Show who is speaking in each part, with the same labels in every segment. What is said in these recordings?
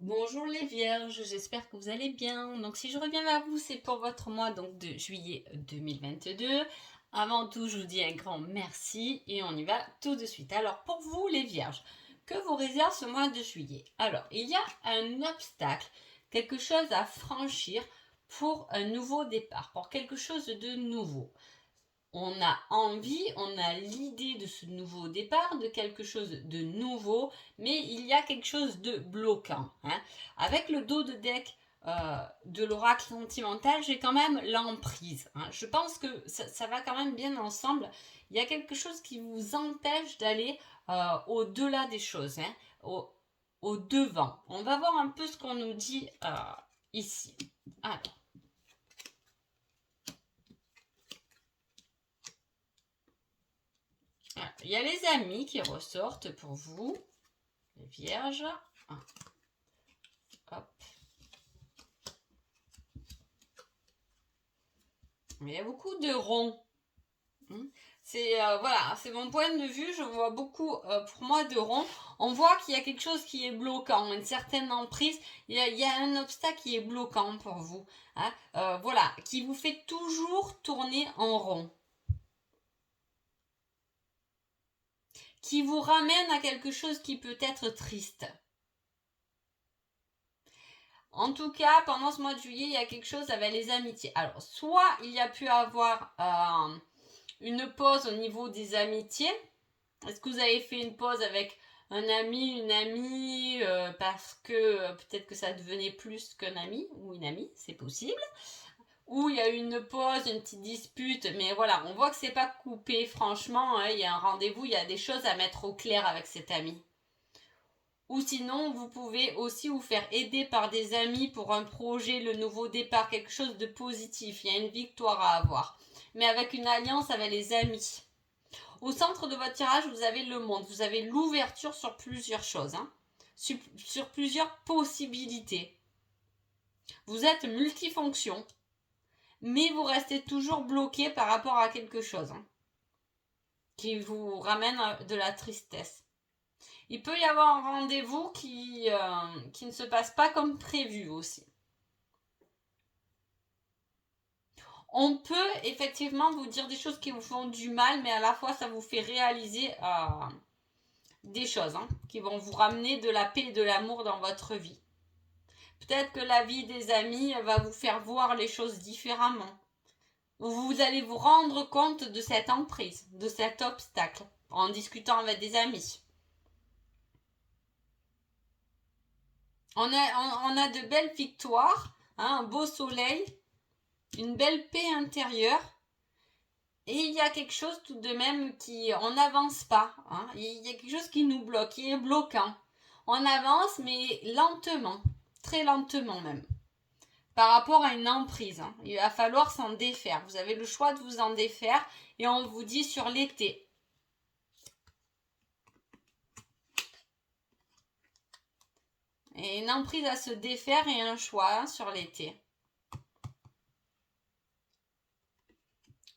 Speaker 1: Bonjour les vierges, j'espère que vous allez bien. Donc si je reviens vers vous, c'est pour votre mois donc de juillet 2022. Avant tout, je vous dis un grand merci et on y va tout de suite. Alors pour vous les vierges, que vous réserve ce mois de juillet? Alors, il y a un obstacle, quelque chose à franchir pour un nouveau départ, pour quelque chose de nouveau. On a envie, on a l'idée de ce nouveau départ, de quelque chose de nouveau, mais il y a quelque chose de bloquant. Avec le dos de deck de l'oracle sentimental, j'ai quand même l'emprise. Je pense que ça va quand même bien ensemble. Il y a quelque chose qui vous empêche d'aller au-delà des choses, au devant. On va voir un peu ce qu'on nous dit ici. Alors, il y a les amis qui ressortent pour vous, les vierges. Hop. Il y a beaucoup de ronds. C'est voilà, c'est mon point de vue. Je vois beaucoup, pour moi, de ronds. On voit qu'il y a quelque chose qui est bloquant, une certaine emprise. Il y a un obstacle qui est bloquant pour vous. Voilà, qui vous fait toujours tourner en rond. Qui vous ramène à quelque chose qui peut être triste. En tout cas, pendant ce mois de juillet, il y a quelque chose avec les amitiés. Alors, soit il y a pu avoir une pause au niveau des amitiés. Est-ce que vous avez fait une pause avec un ami, une amie, parce que peut-être que ça devenait plus qu'un ami ou une amie, c'est possible. Ou il y a eu une pause, une petite dispute, mais voilà, on voit que c'est pas coupé, franchement, il y a un rendez-vous, il y a des choses à mettre au clair avec cet ami. Ou sinon, vous pouvez aussi vous faire aider par des amis pour un projet, le nouveau départ, quelque chose de positif. Il y a une victoire à avoir. Mais avec une alliance avec les amis. Au centre de votre tirage, vous avez le monde. Vous avez l'ouverture sur plusieurs choses. Sur plusieurs possibilités. Vous êtes multifonction. Mais vous restez toujours bloqué par rapport à quelque chose. Qui vous ramène de la tristesse. Il peut y avoir un rendez-vous qui ne se passe pas comme prévu aussi. On peut effectivement vous dire des choses qui vous font du mal, mais à la fois ça vous fait réaliser des choses qui vont vous ramener de la paix et de l'amour dans votre vie. Peut-être que la vie des amis va vous faire voir les choses différemment. Vous allez vous rendre compte de cette emprise, de cet obstacle, en discutant avec des amis. On a de belles victoires, un beau soleil, une belle paix intérieure. Et il y a quelque chose tout de même qui, on n'avance pas. Il y a quelque chose qui nous bloque, qui est bloquant. On avance, mais lentement, très lentement même. Par rapport à une emprise, il va falloir s'en défaire. Vous avez le choix de vous en défaire et on vous dit sur l'été. Et une emprise à se défaire et un choix sur l'été.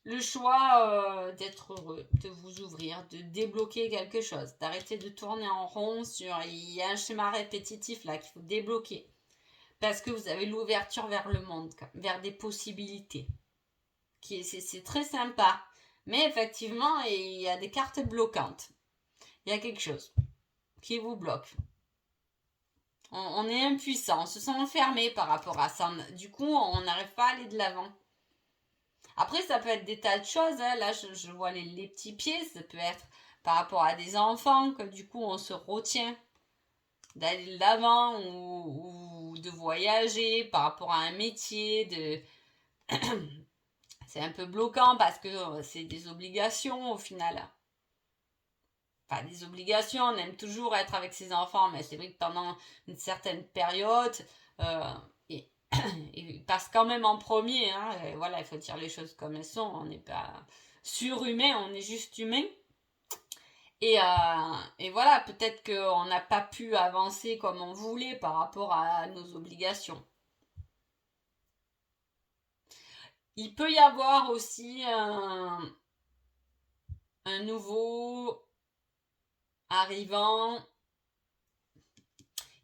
Speaker 1: Le choix d'être heureux, de vous ouvrir, de débloquer quelque chose, d'arrêter de tourner en rond sur... Il y a un schéma répétitif là qu'il faut débloquer. Parce que vous avez l'ouverture vers le monde, vers des possibilités. C'est très sympa. Mais effectivement, il y a des cartes bloquantes. Il y a quelque chose qui vous bloque. On est impuissant, on se sent enfermé par rapport à ça. Du coup, on n'arrive pas à aller de l'avant. Après, ça peut être des tas de choses. Là, je vois les petits pieds. Ça peut être par rapport à des enfants que du coup, on se retient d'aller de l'avant ou de voyager par rapport à un métier. C'est un peu bloquant parce que c'est des obligations au final. Enfin, des obligations, on aime toujours être avec ses enfants, mais c'est vrai que pendant une certaine période, il passe quand même en premier. Voilà, il faut dire les choses comme elles sont. On n'est pas surhumain, on est juste humain. Et voilà, peut-être qu'on n'a pas pu avancer comme on voulait par rapport à nos obligations. Il peut y avoir aussi un nouveau arrivant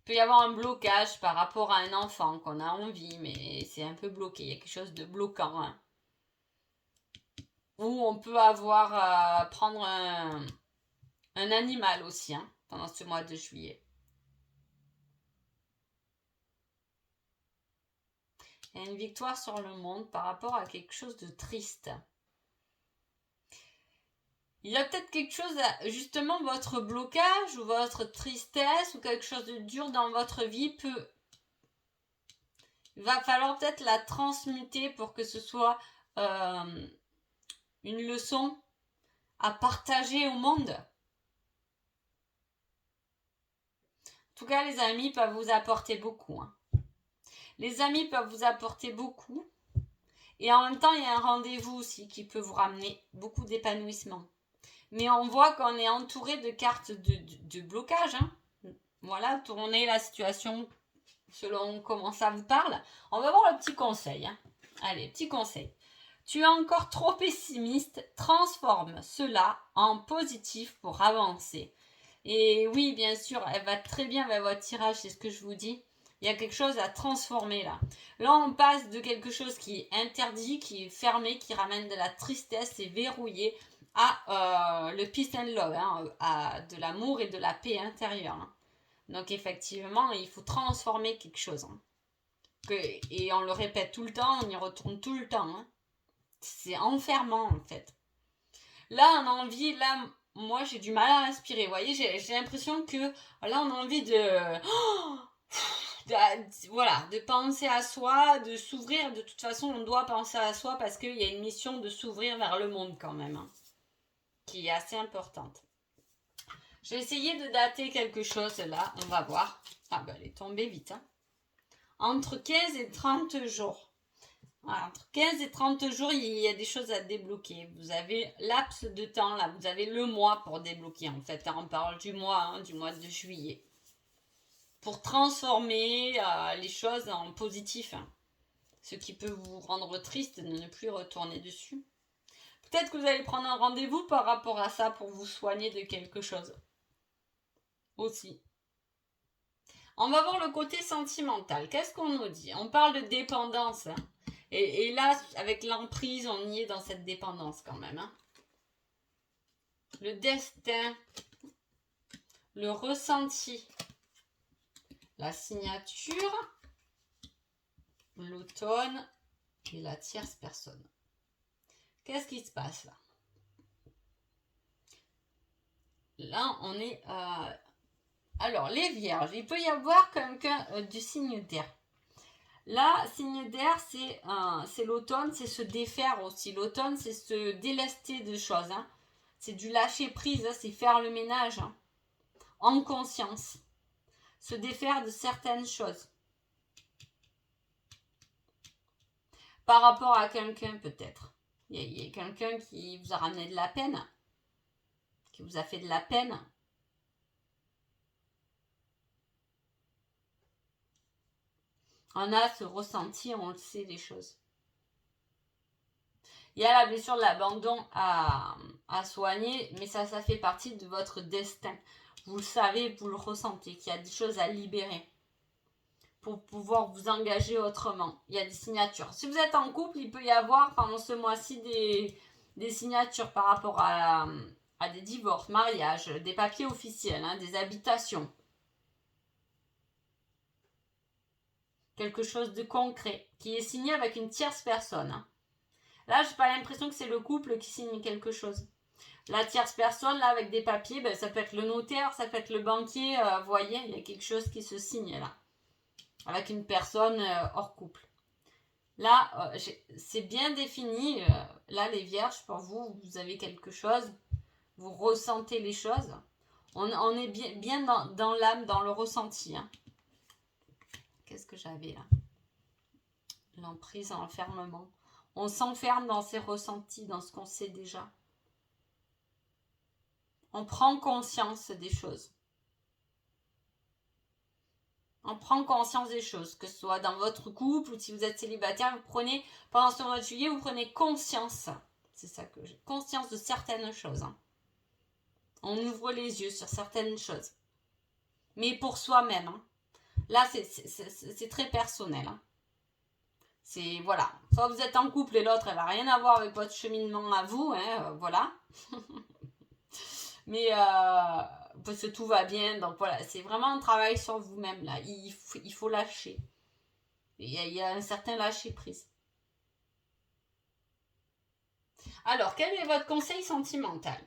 Speaker 1: Il peut y avoir un blocage par rapport à un enfant qu'on a envie, mais c'est un peu bloqué. Il y a quelque chose de bloquant. Hein. Ou on peut avoir prendre un animal aussi hein, pendant ce mois de juillet. Il y a une victoire sur le monde par rapport à quelque chose de triste. Il y a peut-être quelque chose, justement, votre blocage ou votre tristesse ou quelque chose de dur dans votre vie il va falloir peut-être la transmuter pour que ce soit une leçon à partager au monde. En tout cas, les amis peuvent vous apporter beaucoup. Hein. Les amis peuvent vous apporter beaucoup. Et en même temps, il y a un rendez-vous aussi qui peut vous ramener beaucoup d'épanouissement. Mais on voit qu'on est entouré de cartes de blocage. Hein. Voilà, tournez la situation selon comment ça vous parle. On va voir le petit conseil. Hein. Allez, petit conseil. Tu es encore trop pessimiste, transforme cela en positif pour avancer. Et oui, bien sûr, elle va très bien avec votre tirage, c'est ce que je vous dis. Il y a quelque chose à transformer là. Là, on passe de quelque chose qui est interdit, qui est fermé, qui ramène de la tristesse et verrouillé à le peace and love, hein, à de l'amour et de la paix intérieure. Hein. Donc effectivement, il faut transformer quelque chose. Hein. Et on le répète tout le temps, on y retourne tout le temps. Hein. C'est enfermant en fait. Là, on a envie, là, moi j'ai du mal à respirer. Vous voyez, j'ai l'impression que là, on a envie de penser à soi, de s'ouvrir. De toute façon, on doit penser à soi parce qu'il y a une mission de s'ouvrir vers le monde quand même, hein, qui est assez importante. J'ai essayé de dater quelque chose là, on va voir. Ah ben, elle est tombée vite. Hein. Entre 15 et 30 jours. Voilà, entre 15 et 30 jours, il y a des choses à débloquer. Vous avez laps de temps, là, vous avez le mois pour débloquer. En fait, on parle du mois de juillet. Pour transformer les choses en positif. Hein. Ce qui peut vous rendre triste de ne plus retourner dessus. Peut-être que vous allez prendre un rendez-vous par rapport à ça pour vous soigner de quelque chose. Aussi. On va voir le côté sentimental. Qu'est-ce qu'on nous dit? On parle de dépendance. Hein. Et là, avec l'emprise, on y est dans cette dépendance quand même. Hein. Le destin, le ressenti, la signature, l'automne et la tierce personne. Qu'est-ce qui se passe là? Là, on est... Alors, les vierges, il peut y avoir quelqu'un du signe d'air. Là, signe d'air, c'est l'automne, c'est se défaire aussi. L'automne, c'est se délester de choses. Hein. C'est du lâcher prise, hein, c'est faire le ménage. Hein. En conscience. Se défaire de certaines choses. Par rapport à quelqu'un, peut-être. Il y a quelqu'un qui vous a ramené de la peine. Qui vous a fait de la peine. On a ce ressenti, on le sait, les choses. Il y a la blessure de l'abandon à soigner, mais ça fait partie de votre destin. Vous le savez, vous le ressentez, qu'il y a des choses à libérer pour pouvoir vous engager autrement. Il y a des signatures. Si vous êtes en couple, il peut y avoir pendant ce mois-ci des signatures par rapport à des divorces, mariages, des papiers officiels, hein, des habitations. Quelque chose de concret qui est signé avec une tierce personne. Hein. Là, j'ai pas l'impression que c'est le couple qui signe quelque chose. La tierce personne, là, avec des papiers, ben, ça peut être le notaire, ça peut être le banquier. Vous voyez, il y a quelque chose qui se signe là. Avec une personne hors couple. Là, c'est bien défini. Là, les vierges, pour vous, vous avez quelque chose. Vous ressentez les choses. On est bien dans l'âme, dans le ressenti. Hein. Qu'est-ce que j'avais là? L'emprise, l'enfermement. On s'enferme dans ses ressentis, dans ce qu'on sait déjà. On prend conscience des choses. On prend conscience des choses, que ce soit dans votre couple ou si vous êtes célibataire, vous prenez, pendant ce mois de juillet, vous prenez conscience. C'est ça que j'ai. Conscience de certaines choses. Hein. On ouvre les yeux sur certaines choses. Mais pour soi-même. Hein. Là, c'est très personnel. Hein. C'est, voilà. Soit vous êtes en couple et l'autre, elle n'a rien à voir avec votre cheminement à vous. Hein, voilà. Mais parce que tout va bien. Donc voilà, c'est vraiment un travail sur vous-même là. Il faut lâcher. Il y a un certain lâcher prise. Alors, quel est votre conseil sentimental?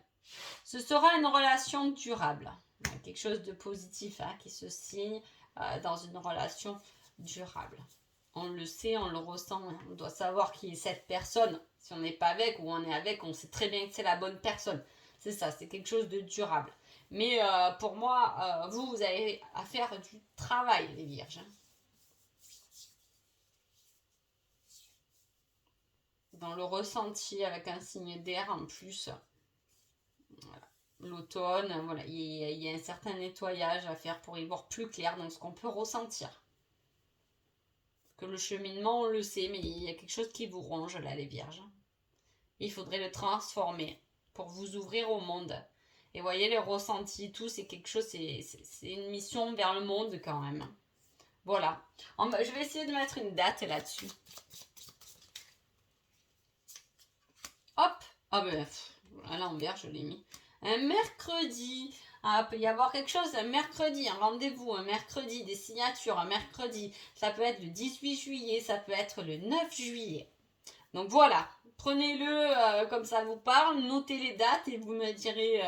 Speaker 1: Ce sera une relation durable. Quelque chose de positif hein, qui se signe dans une relation durable. On le sait, on le ressent. Hein. On doit savoir qui est cette personne. Si on n'est pas avec ou on est avec, on sait très bien que c'est la bonne personne. C'est ça, c'est quelque chose de durable. Mais pour moi, vous avez à faire du travail, les vierges. Dans le ressenti, avec un signe d'air en plus. Voilà. L'automne, voilà, il y a un certain nettoyage à faire pour y voir plus clair dans ce qu'on peut ressentir. Que le cheminement, on le sait, mais il y a quelque chose qui vous ronge là, les vierges. Il faudrait le transformer pour vous ouvrir au monde. Et voyez, les ressentis, tout, c'est quelque chose, c'est une mission vers le monde quand même. Voilà. Je vais essayer de mettre une date là-dessus. Hop. Ah ben, à l'envers, je l'ai mis. Un mercredi. Ah, il peut y avoir quelque chose un mercredi, un rendez-vous, un mercredi, des signatures, un mercredi. Ça peut être le 18 juillet, ça peut être le 9 juillet. Donc voilà, prenez-le comme ça vous parle, notez les dates et vous me direz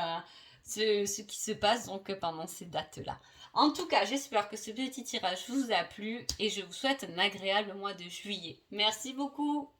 Speaker 1: ce qui se passe donc pendant ces dates-là. En tout cas, j'espère que ce petit tirage vous a plu et je vous souhaite un agréable mois de juillet. Merci beaucoup.